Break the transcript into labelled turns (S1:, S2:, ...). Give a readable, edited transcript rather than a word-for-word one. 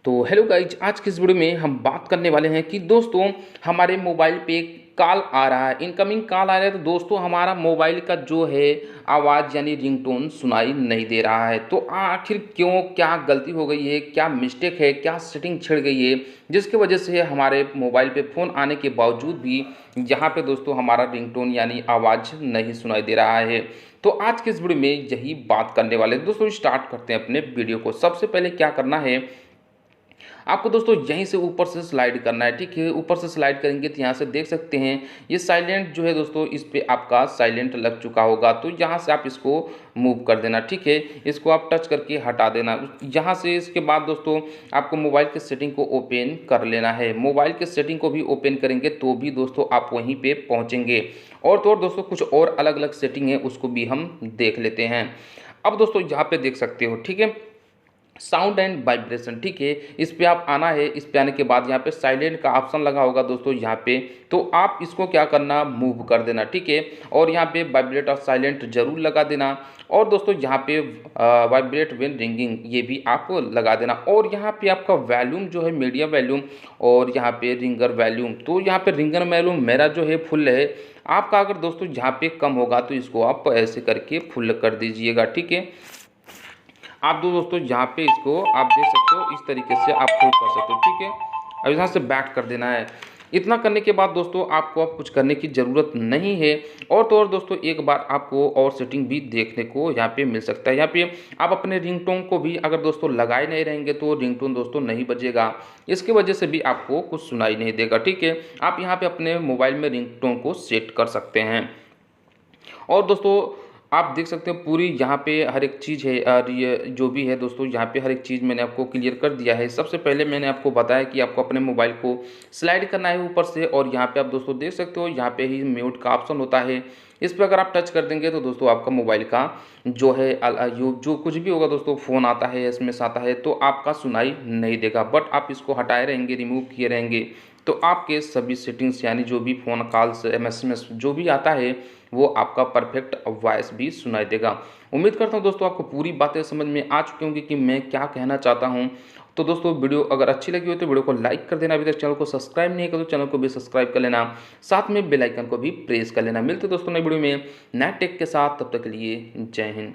S1: तो hello guys, आज की इस वीडियो में हम बात करने वाले हैं कि दोस्तों हमारे मोबाइल पे कॉल आ रहा है, इनकमिंग कॉल आ रहा है। तो दोस्तों हमारा मोबाइल का जो है आवाज़ यानी रिंगटोन सुनाई नहीं दे रहा है। तो आखिर क्यों, क्या गलती हो गई है, क्या मिस्टेक है, क्या सेटिंग छिड़ गई है जिसकी वजह से हमारे मोबाइल पे फ़ोन आने के बावजूद भी यहाँ पे दोस्तों हमारा रिंगटोन यानी आवाज़ नहीं सुनाई दे रहा है। तो आज के इस वीडियो में यही बात करने वाले हैं। दोस्तों स्टार्ट करते हैं अपने वीडियो को। सबसे पहले क्या करना है, आपको दोस्तों यहीं से ऊपर से स्लाइड करना है। ठीक है, ऊपर से स्लाइड करेंगे तो यहाँ से देख सकते हैं ये साइलेंट जो है दोस्तों, इस पे आपका साइलेंट लग चुका होगा। तो यहाँ से आप इसको मूव कर देना। ठीक है, इसको आप टच करके हटा देना। यहाँ से इसके बाद दोस्तों आपको मोबाइल के सेटिंग को ओपन कर लेना है। मोबाइल के सेटिंग को भी ओपन करेंगे तो भी दोस्तों आप वहीं पे पहुँचेंगे। और तो और दोस्तों कुछ और अलग अलग सेटिंग है, उसको भी हम देख लेते हैं। अब दोस्तों यहाँ पे देख सकते हो, ठीक है, साउंड एंड वाइब्रेशन। ठीक है, इस पे आप आना है। इस पे आने के बाद यहाँ पे साइलेंट का ऑप्शन लगा होगा दोस्तों यहाँ पे, तो आप इसको क्या करना, मूव कर देना। ठीक है, और यहाँ पे वाइब्रेट और साइलेंट जरूर लगा देना। और दोस्तों यहाँ पे वाइब्रेट व्हेन रिंगिंग ये भी आप लगा देना। और यहाँ पे आपका वॉल्यूम जो है मीडियम वॉल्यूम, और यहाँ पे रिंगर वॉल्यूम, तो यहाँ पे रिंगर वॉल्यूम मेरा जो है फुल है। आपका अगर दोस्तों यहाँ पे कम होगा तो इसको आप ऐसे करके फुल कर दीजिएगा। ठीक है, आप दोस्तों यहाँ पे इसको आप देख सकते हो, इस तरीके से आप फुल कर सकते हो। ठीक है, अब यहाँ से बैक कर देना है। इतना करने के बाद दोस्तों आपको अब कुछ करने की ज़रूरत नहीं है। और तो और दोस्तों एक बार आपको और सेटिंग भी देखने को यहाँ पे मिल सकता है। यहाँ पे आप अपने रिंगटोन को भी अगर दोस्तों लगाए नहीं रहेंगे तो रिंगटोन दोस्तों नहीं बजेगा, इसकी वजह से भी आपको कुछ सुनाई नहीं देगा। ठीक है, आप यहाँ पे अपने मोबाइल में रिंगटोन को सेट कर सकते हैं। और दोस्तों आप देख सकते हो पूरी यहाँ पे हर एक चीज़ है, और ये जो भी है दोस्तों यहाँ पे हर एक चीज़ मैंने आपको क्लियर कर दिया है। सबसे पहले मैंने आपको बताया कि आपको अपने मोबाइल को स्लाइड करना है ऊपर से, और यहाँ पे आप दोस्तों देख सकते हो यहाँ पे ही म्यूट का ऑप्शन होता है। इस पर अगर आप टच कर देंगे तो दोस्तों आपका मोबाइल का जो है जो कुछ भी होगा दोस्तों, फ़ोन आता है, एसएमएस आता है, तो आपका सुनाई नहीं देगा। बट आप इसको हटाए रहेंगे, रिमूव किए रहेंगे, तो आपके सभी सेटिंग्स यानी जो भी फ़ोन कॉल्स एसएमएस जो भी आता है वो आपका परफेक्ट वॉइस भी सुनाई देगा। उम्मीद करता हूँ दोस्तों आपको पूरी बातें समझ में आ चुकी होंगी कि मैं क्या कहना चाहता हूँ। तो दोस्तों वीडियो अगर अच्छी लगी हो तो वीडियो को लाइक कर देना। अभी तक चैनल को सब्सक्राइब नहीं किया तो चैनल को भी सब्सक्राइब कर लेना, साथ में बेल आइकन को भी प्रेस कर लेना। मिलते दोस्तों नई वीडियो में नए टेक के साथ, तब तक के लिए जय हिंद।